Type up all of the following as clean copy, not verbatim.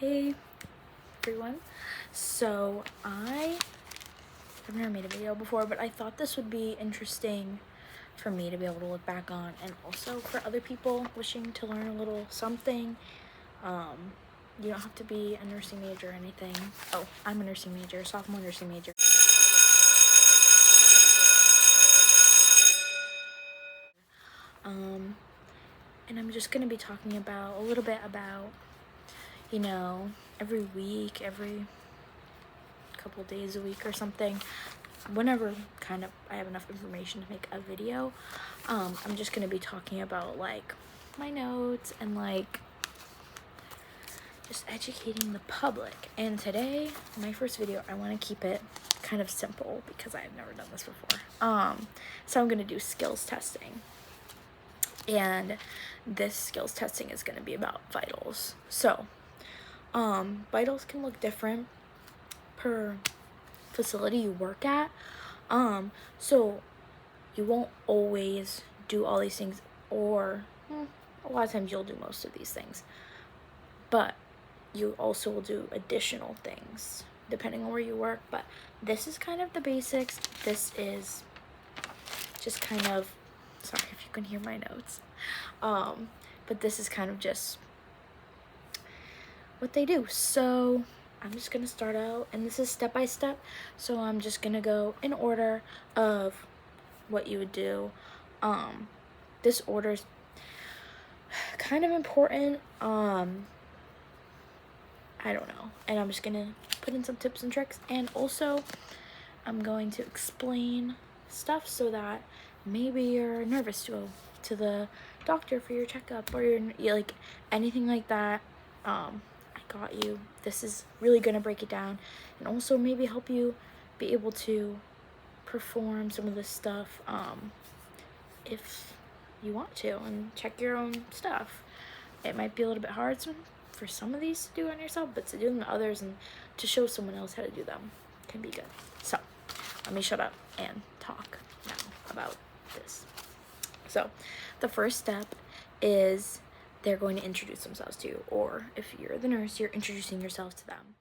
Hey everyone, so I've never made a video before, but I thought this would be interesting for me to be able to look back on, and also for other people wishing to learn a little something. You don't have to be a nursing major or anything. Oh, I'm a nursing major, sophomore nursing major. And I'm just gonna be talking about a little bit about, every week, every couple days a week or something, whenever kind of I have enough information to make a video. I'm just gonna be talking about like my notes and like just educating the public. And today, my first video, I want to keep it kind of simple because I've never done this before. So I'm gonna do skills testing, and this skills testing is gonna be about vitals. So vitals can look different per facility you work at. So you won't always do all these things, or a lot of times you'll do most of these things, but you also will do additional things depending on where you work. But this is kind of the basics. This is just kind of, sorry if you can hear my notes, but this is kind of just what they do. So I'm just gonna start out, and this is step by step, so I'm just gonna go in order of what you would do. This order's kind of important. I don't know, and I'm just gonna put in some tips and tricks, and also I'm going to explain stuff so that maybe you're nervous to go to the doctor for your checkup, or you're like anything like that. I got you. This is really gonna break it down, and also maybe help you be able to perform some of this stuff if you want to, and check your own stuff. It might be a little bit hard for some of these to do on yourself, but to do them to others and to show someone else how to do them can be good. So let me shut up and talk now about this. So the first step is they're going to introduce themselves to you, or if you're the nurse, you're introducing yourself to them.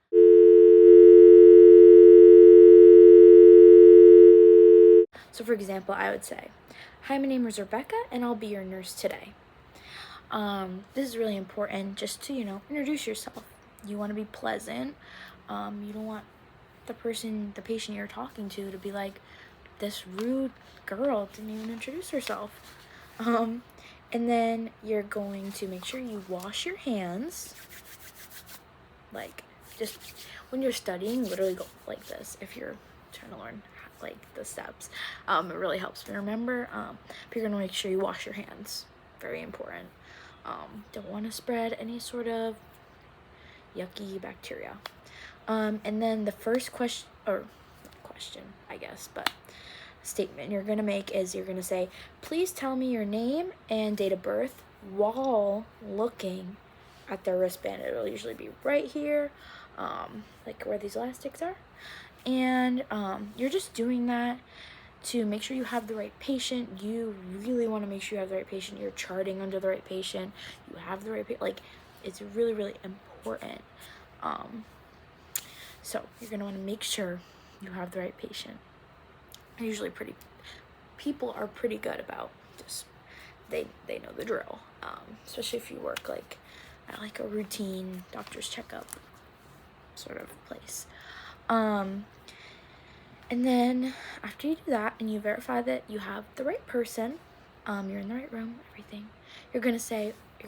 So for example, I would say, "Hi, my name is Rebecca, and I'll be your nurse today." This is really important, just to, introduce yourself. You want to be pleasant. You don't want the patient you're talking to be like, "This rude girl didn't even introduce herself." And then you're going to make sure you wash your hands. Like, just when you're studying, literally go like this if you're trying to learn like the steps. It really helps me remember. But you're gonna make sure you wash your hands. Very important. Don't want to spread any sort of yucky bacteria. And then the first question, I guess, but statement you're gonna make is, you're gonna say, "Please tell me your name and date of birth," while looking at their wristband. It'll usually be right here, like where these elastics are. And you're just doing that to make sure you have the right patient. You really want to make sure you have the right patient. You're charting under the right patient. You have the right like, it's really, really important. So you're going to want to make sure you have the right patient. Usually people are pretty good about just, they know the drill, especially if you work like at like a routine doctor's checkup sort of place. And then after you do that and you verify that you have the right person, you're in the right room, everything, you're gonna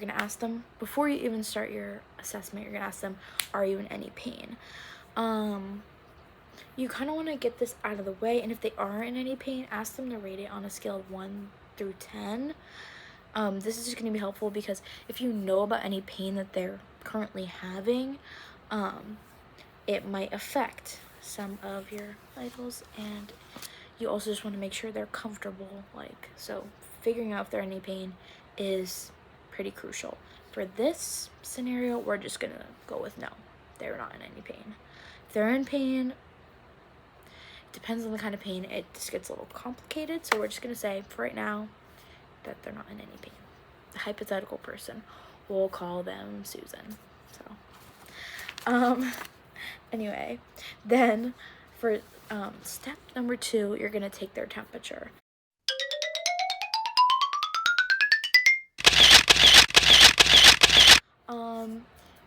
ask them, before you even start your assessment, you're gonna ask them, "Are you in any pain?" You kind of want to get this out of the way, and if they are in any pain, ask them to rate it on a scale of 1 through 10. This is just going to be helpful, because if you know about any pain that they're currently having, it might affect some of your vitals, and you also just want to make sure they're comfortable. So figuring out if they're in any pain is pretty crucial. For this scenario, we're just going to go with no, they're not in any pain. If they're in pain, depends on the kind of pain, it just gets a little complicated, so we're just going to say for right now that they're not in any pain. The hypothetical person, we'll call them Susan. So Anyway, then for step number 2, you're gonna take their temperature.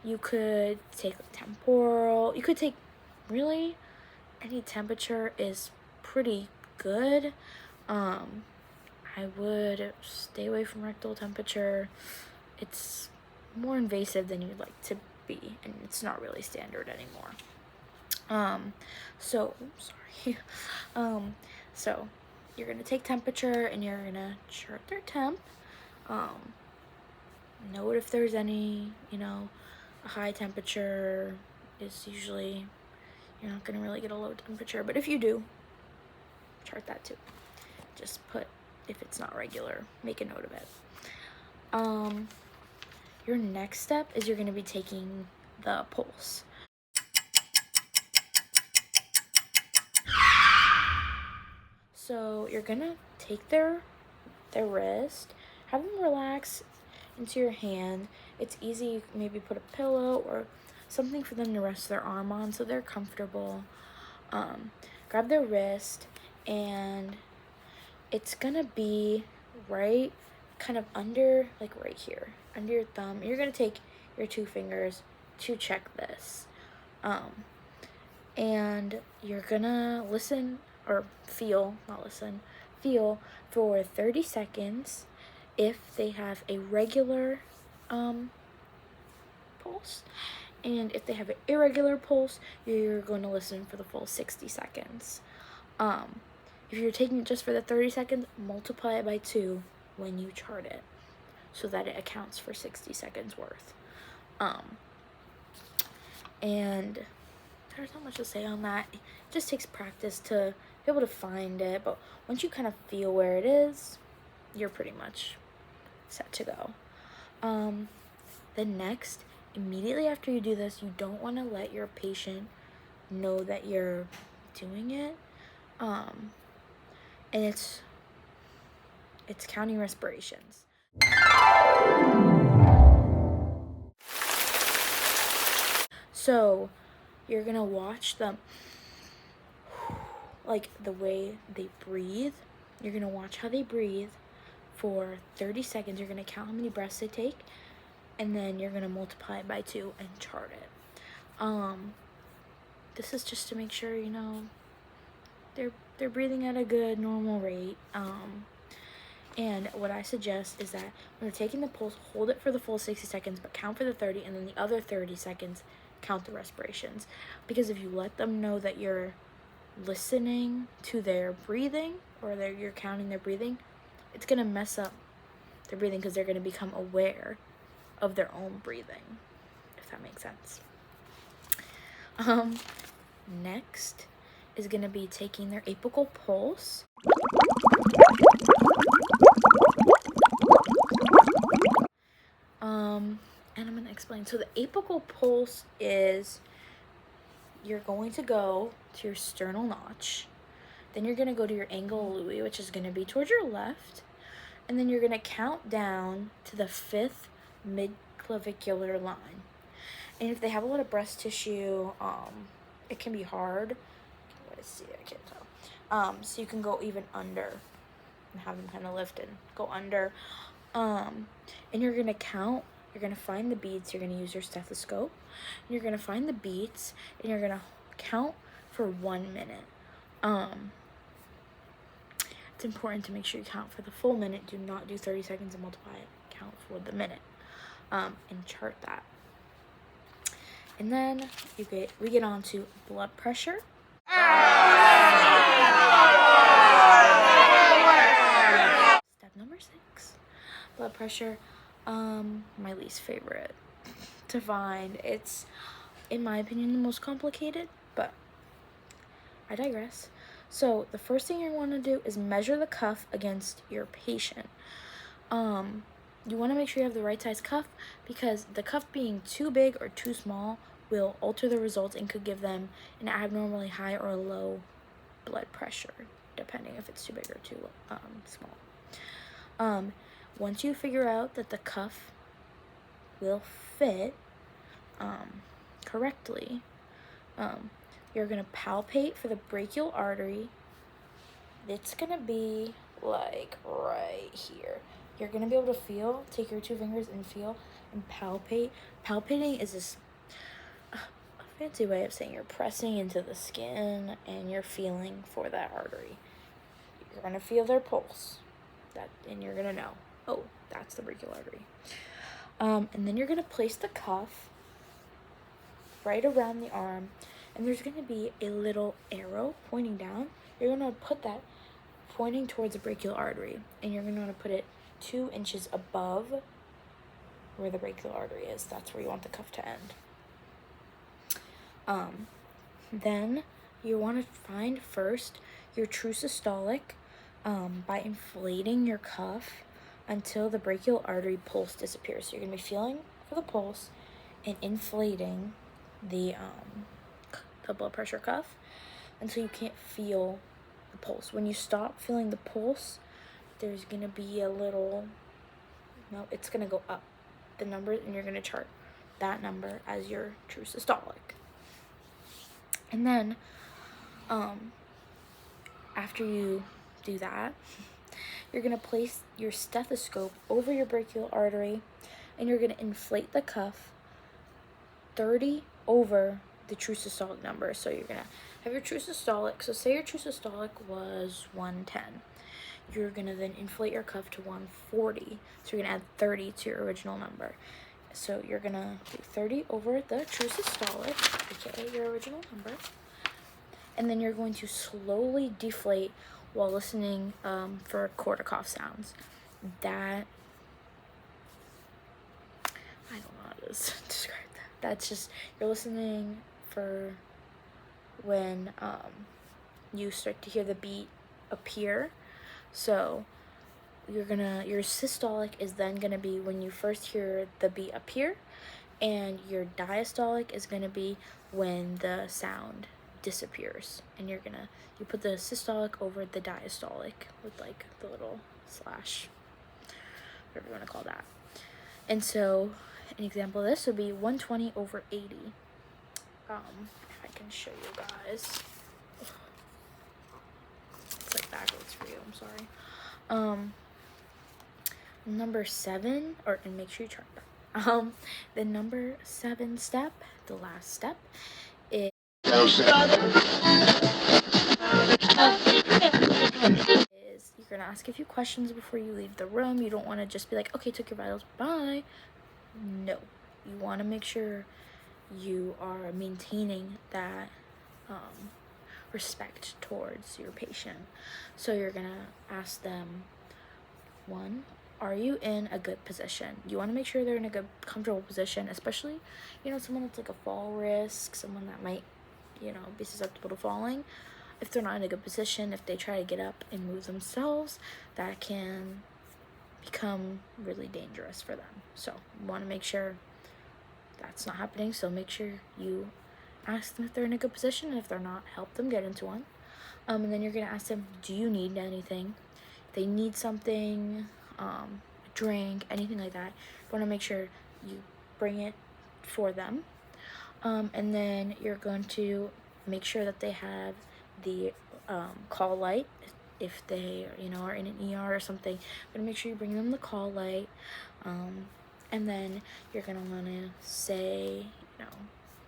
You could take temporal. You could take, really, any temperature is pretty good. I would stay away from rectal temperature. It's more invasive than you'd like to be, and it's not really standard anymore. So sorry. So you're gonna take temperature and you're gonna chart their temp. Note if there's any, a high temperature is usually, you're not gonna really get a low temperature, but if you do, chart that too. Just put, if it's not regular, make a note of it. Your next step is you're gonna be taking the pulse. So you're gonna take their wrist, have them relax into your hand. It's easy, maybe put a pillow or something for them to rest their arm on so they're comfortable. Grab their wrist, and it's gonna be right kind of under, like right here, under your thumb. You're gonna take your 2 fingers to check this. And you're gonna listen, or feel, not listen, feel for 30 seconds if they have a regular pulse. And if they have an irregular pulse, you're going to listen for the full 60 seconds. If you're taking it just for the 30 seconds, multiply it by 2 when you chart it so that it accounts for 60 seconds worth. And there's not much to say on that. It just takes practice to be able to find it, but once you kind of feel where it is, you're pretty much set to go. Then next, immediately after you do this, you don't want to let your patient know that you're doing it. And it's counting respirations. So you're gonna watch them, like the way they breathe. You're gonna watch how they breathe for 30 seconds. You're gonna count how many breaths they take, and then you're gonna multiply it by 2 and chart it. This is just to make sure, they're breathing at a good normal rate. And what I suggest is that when you're taking the pulse, hold it for the full 60 seconds, but count for the 30, and then the other 30 seconds, count the respirations. Because if you let them know that you're listening to their breathing, or you're counting their breathing, it's going to mess up their breathing because they're going to become aware of their own breathing, if that makes sense. Next is going to be taking their apical pulse. And I'm going to explain. So the apical pulse is, you're going to go to your sternal notch, then you're going to go to your angle of Louis, which is going to be towards your left, and then you're going to count down to the 5th midclavicular line. And if they have a lot of breast tissue, it can be hard. Let's see, I can't tell. So you can go even under and have them kind of lift and go under. And you're going to count. You're going to find the beats. You're going to use your stethoscope. And you're going to find the beats, and you're going to count for 1 minute. It's important to make sure you count for the full minute. Do not do 30 seconds and multiply it. Count for the minute. And chart that. And then we get on to blood pressure. Step number 6, blood pressure. My least favorite to find. It's, in my opinion, the most complicated, but I digress. So the first thing you want to do is measure the cuff against your patient. You want to make sure you have the right size cuff, because the cuff being too big or too small will alter the results and could give them an abnormally high or low blood pressure, depending if it's too big or too small. Once you figure out that the cuff will fit, correctly, you're gonna palpate for the brachial artery. It's gonna be like right here. You're gonna be able to feel, take your 2 fingers and feel and palpate. Palpating is this a fancy way of saying you're pressing into the skin and you're feeling for that artery. You're gonna feel their pulse, and you're gonna know, oh, that's the brachial artery. And then you're gonna place the cuff right around the arm, and there's gonna be a little arrow pointing down. You're gonna put that pointing towards the brachial artery, and you're gonna want to put it 2 inches above where the brachial artery is. That's where you want the cuff to end. Then you want to find first your true systolic by inflating your cuff until the brachial artery pulse disappears. So you're going to be feeling for the pulse and inflating the blood pressure cuff until you can't feel the pulse. When you stop feeling the pulse, there's going to be a little, no, it's going to go up, the number, and you're going to chart that number as your true systolic. And then after you do that, you're going to place your stethoscope over your brachial artery, and you're going to inflate the cuff 30 over the true systolic number. So you're going to have your true systolic. So say your true systolic was 110. You're going to then inflate your cuff to 140. So you're going to add 30 to your original number. So you're going to do 30 over the true systolic, aka your original number. And then you're going to slowly deflate while listening for quarter cough sounds. That, I don't know how to describe that. That's just, you're listening for when you start to hear the beat appear. So your systolic is then gonna be when you first hear the beat appear, and your diastolic is gonna be when the sound disappears. And you put the systolic over the diastolic with like the little slash, whatever you want to call that. And so an example of this would be 120 over 80. If I can show you guys. It's like backwards for you, I'm sorry. Number 7, and make sure you chart that. The number 7 step, the last step, is you're gonna ask a few questions before you leave the room. You don't want to just be like, okay, took your vitals, bye. No, you want to make sure you are maintaining that respect towards your patient. So you're gonna ask them, 1, are you in a good position? You want to make sure they're in a good, comfortable position, especially, someone that's like a fall risk, someone that might, be susceptible to falling. If they're not in a good position, if they try to get up and move themselves, that can become really dangerous for them. So you want to make sure that's not happening. So make sure you ask them if they're in a good position, and if they're not, help them get into one. And then you're going to ask them, do you need anything? If they need something, a drink, anything like that, you want to make sure you bring it for them. And then you're going to make sure that they have the call light. If they are in an ER or something, you're going to make sure you bring them the call light. And then you're going to want to say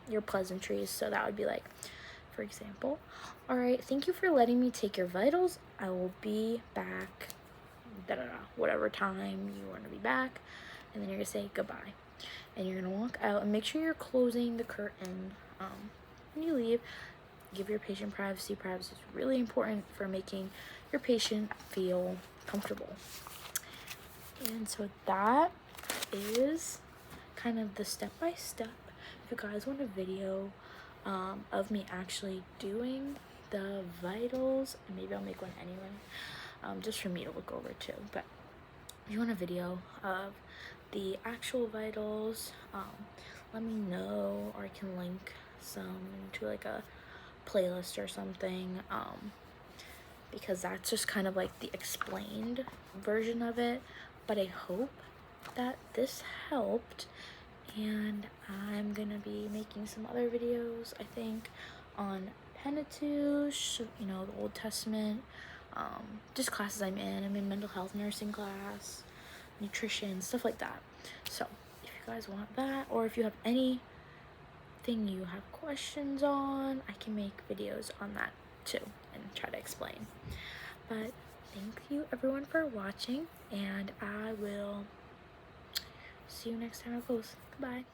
your pleasantries. So that would be like, for example, all right, thank you for letting me take your vitals. I will be back, whatever time you want to be back. And then you're going to say goodbye. And you're going to walk out, and make sure you're closing the curtain when you leave. Give your patient privacy. Privacy is really important for making your patient feel comfortable. And so that is kind of the step-by-step. If you guys want a video of me actually doing the vitals, and maybe I'll make one anyway, just for me to look over too. But if you want a video of the actual vitals, let me know, or I can link some to like a playlist or something, because that's just kind of like the explained version of it. But I hope that this helped, And I'm gonna be making some other videos, I think, on Pentateuch, you know, the Old Testament, just classes I'm in mental health nursing class, nutrition, stuff like that. So if you guys want that, or if you have anything you have questions on, I can make videos on that too and try to explain. But thank you everyone for watching, and I will see you next time I post. Goodbye.